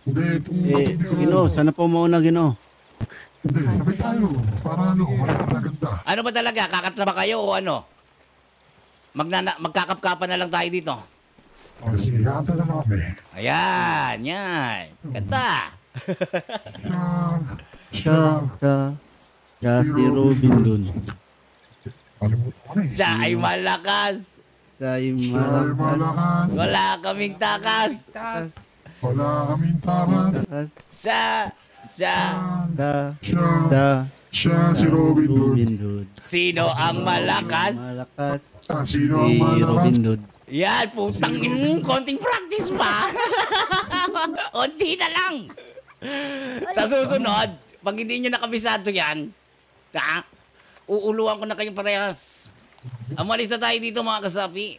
Hindi, Gino, sana po mauna, Gino. Hindi, sabay tayo. Para ano, maganda. Ano ba talaga? Kakanta ba kayo o ano? Magkakapkapan na lang tayo dito. O sige, kanta na kami. Ayan, yan. Kanta. Siya, Siya si Robin dun. kalimutan ko na eh. Siya ay malakas. Siya yung Siya ay malakas. Wala kaming takas. Wala kaming takas. Siya. Siya si Robin Hood. Hood. Sino ang malakas? Malakas. Sino Si ang Robin malakas? Hood. Yan, putang konting practice pa. Unti na lang. Sa susunod, pag hindi nyo nakabisado yan, uuluan ko na kayong parehas. Amalis na tayo dito mga kasapi.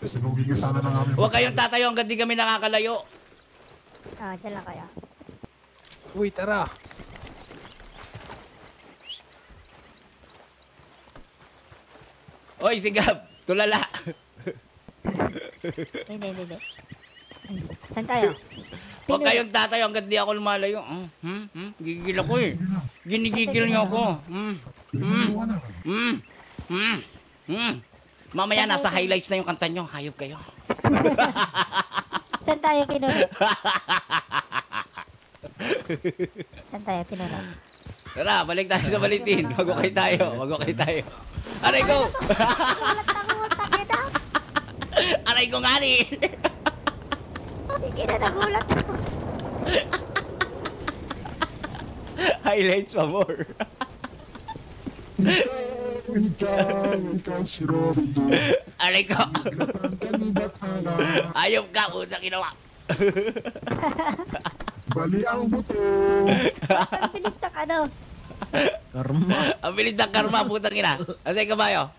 Sinugin ka sana ng aming... Huwag kayong tatayo hanggang di kami nakakalayo. Dyan lang kaya. Uy, tara. Oy, sigap, tulala. Hindi. Saan tayo? Huwag kayong tatayo hanggang di ako lumalayo. Gigigil ako eh. Ginigigil niyo ako. Mamaya nasa highlights na yung kanta nyo. Hayop kayo. Saan tayo pinunod? Saan tayo pinunod? Tara, balik tayo sa balitin. Mag-okay tayo. Aray ko! Aray ko nga rin! Sige na, nagulat ako. Highlights pa more. Ikaw si Robin Hood. Aray ko! Kandidatala. Ayop ka, puta ginawa. Bali ang buto. Ang bilis ng ano. Karma. Ang bilis ng karma, puta gina. Asay kabayo.